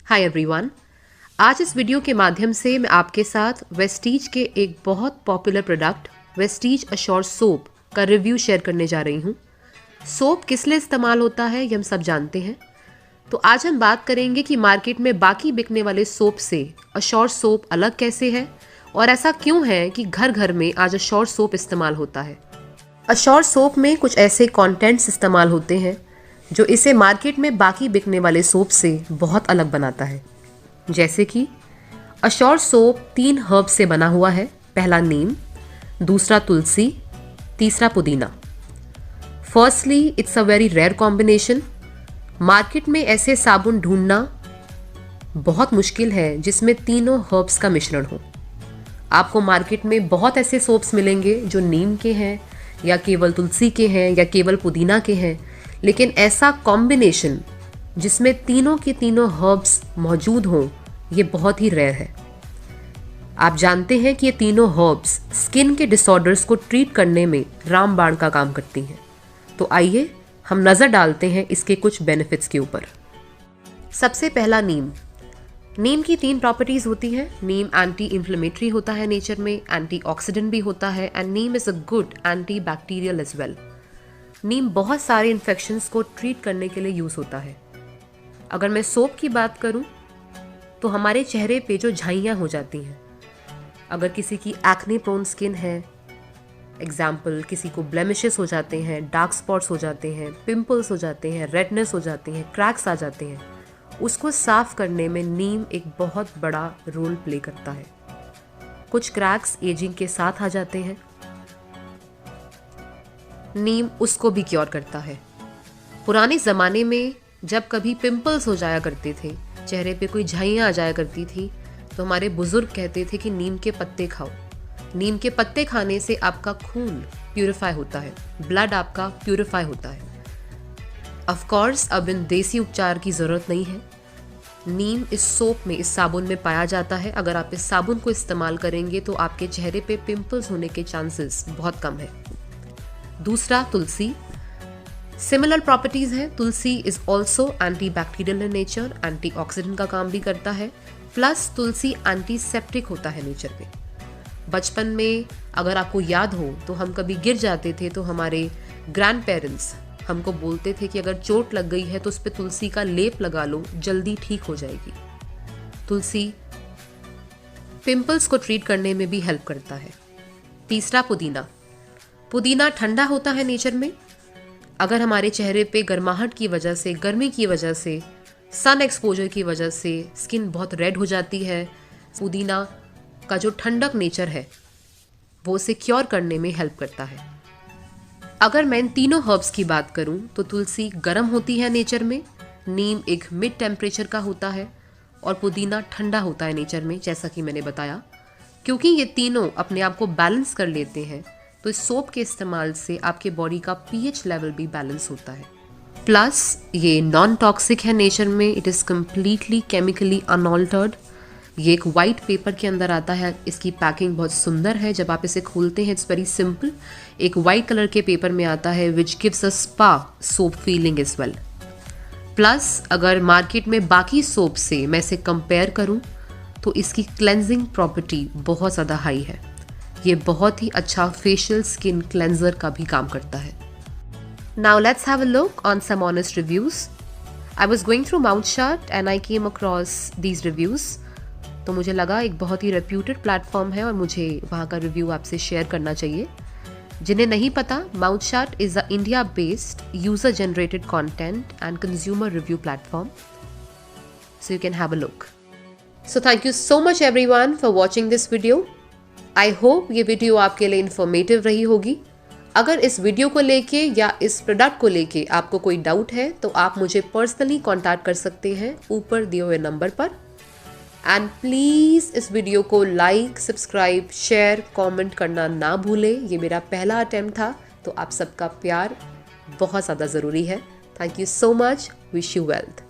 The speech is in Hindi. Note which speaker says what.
Speaker 1: Hi everyone. आज इस वीडियो के माध्यम से मैं आपके साथ वेस्टीज के एक बहुत popular product Vestige assure soap का रिव्यू शेयर करने जा रही हूँ। सोप किस लिए इस्तेमाल होता है ये हम सब जानते हैं, तो आज हम बात करेंगे कि मार्केट में बाकी बिकने वाले सोप से अश्योर सोप अलग कैसे है और ऐसा क्यों है कि घर घर में आज अश्योर सोप इस्तेमाल होता है। अश्योर सोप में कुछ ऐसे कंटेंट्स इस्तेमाल होते हैं जो इसे मार्केट में बाकी बिकने वाले सोप से बहुत अलग बनाता है। जैसे कि अश्योर सोप 3 हर्ब से बना हुआ है। पहला नीम, दूसरा तुलसी, तीसरा पुदीना। Firstly it's a very rare combination. Market में ऐसे साबुन ढूंढना बहुत मुश्किल है जिसमें तीनों हर्ब्स का मिश्रण हो। आपको मार्केट में बहुत ऐसे सोप्स मिलेंगे जो नीम के हैं या केवल तुलसी के हैं या केवल पुदीना के हैं, लेकिन ऐसा कॉम्बिनेशन जिसमें तीनों के तीनों हर्ब्स मौजूद हों ये बहुत ही रेयर है। आप जानते हैं कि ये तीनों हर्ब्स स्किन के डिसऑर्डर्स को ट्रीट करने में रामबाण का काम करती हैं। तो आइए हम नज़र डालते हैं इसके कुछ बेनिफिट्स के ऊपर। सबसे पहला नीम। नीम की 3 प्रॉपर्टीज होती हैं। नीम एंटी इन्फ्लेमेटरी होता है नेचर में, एंटीऑक्सीडेंट भी होता है and neem is a good anti bacterial as well. नीम बहुत सारे इन्फेक्शंस को ट्रीट करने के लिए यूज़ होता है। अगर मैं सोप की बात करूं तो हमारे चेहरे पे जो झाइयाँ हो जाती हैं, अगर किसी की एक्ने प्रोन स्किन है, एग्जाम्पल किसी को ब्लेमिशेस हो जाते हैं, डार्क स्पॉट्स हो जाते हैं, पिंपल्स हो जाते हैं, रेडनेस हो जाती हैं, क्रैक्स आ जाते हैं, उसको साफ करने में नीम एक बहुत बड़ा रोल प्ले करता है। कुछ क्रैक्स एजिंग के साथ आ जाते हैं, नीम उसको भी क्योर करता है। पुराने ज़माने में जब कभी पिंपल्स हो जाया करते थे, चेहरे पे कोई झाइयाँ आ जाया करती थी, तो हमारे बुजुर्ग कहते थे कि नीम के पत्ते खाओ। नीम के पत्ते खाने से आपका खून प्यूरिफाई होता है, ब्लड आपका प्यूरिफाई होता है। ऑफ कोर्स अब इन देसी उपचार की ज़रूरत नहीं है। नीम इस सोप में, इस साबुन में पाया जाता है। अगर आप इस साबुन को इस्तेमाल करेंगे तो आपके चेहरे पे पिंपल्स होने के चांसेस बहुत कम है। दूसरा तुलसी। सिमिलर प्रॉपर्टीज हैं। Tulsi is also anti bacterial in nature, antioxidant का काम भी करता है, प्लस तुलसी एंटीसेप्टिक होता है नेचर पे। बचपन में अगर आपको याद हो तो हम कभी गिर जाते थे तो हमारे ग्रैंड पेरेंट्स हमको बोलते थे कि अगर चोट लग गई है तो उस पर तुलसी का लेप लगा लो, जल्दी ठीक हो जाएगी। तुलसी पिंपल्स को ट्रीट करने में भी हेल्प करता है। तीसरा पुदीना। पुदीना ठंडा होता है नेचर में। अगर हमारे चेहरे पे गर्माहट की वजह से, गर्मी की वजह से, सन एक्सपोजर की वजह से स्किन बहुत रेड हो जाती है, पुदीना का जो ठंडक नेचर है वो उसे क्योर करने में हेल्प करता है। अगर मैं इन तीनों हर्ब्स की बात करूं तो तुलसी गर्म होती है नेचर में, नीम एक मिड टेम्परेचर का होता है और पुदीना ठंडा होता है नेचर में, जैसा कि मैंने बताया। क्योंकि ये तीनों अपने आप को बैलेंस कर लेते हैं तो इस सोप के इस्तेमाल से आपके बॉडी का पीएच लेवल भी बैलेंस होता है। प्लस ये नॉन टॉक्सिक है नेचर में, it is completely chemically unaltered. ये एक वाइट पेपर के अंदर आता है। इसकी पैकिंग बहुत सुंदर है। जब आप इसे खोलते हैं इट्स वेरी सिंपल। एक वाइट कलर के पेपर में आता है which gives a spa soap feeling as well. Plus अगर मार्केट में बाकी सोप से मैं इसे कंपेयर करूं तो इसकी क्लेंजिंग प्रॉपर्टी बहुत ज़्यादा हाई है। ये बहुत ही अच्छा फेशियल स्किन क्लेंजर का भी काम करता है। Now let's have a look on some honest reviews. I was going through Mouthshut and I came across these reviews. तो मुझे लगा एक बहुत ही रेप्यूटेड प्लेटफॉर्म है और मुझे वहाँ का रिव्यू आपसे शेयर करना चाहिए। जिन्हें नहीं पता, Mouthshut is a India-based user-generated content and consumer review platform. So you can have a look. So thank you so much everyone for watching this video. I hope ये वीडियो आपके लिए इन्फॉर्मेटिव रही होगी। अगर इस वीडियो को लेके या इस प्रोडक्ट को लेके आपको कोई डाउट है तो आप मुझे पर्सनली कांटेक्ट कर सकते हैं ऊपर दिए हुए नंबर पर। एंड प्लीज़ इस वीडियो को लाइक, सब्सक्राइब, शेयर, कमेंट करना ना भूलें। ये मेरा पहला अटेम्प्ट था तो आप सबका प्यार बहुत ज़्यादा ज़रूरी है। Thank you so much. Wish you wealth.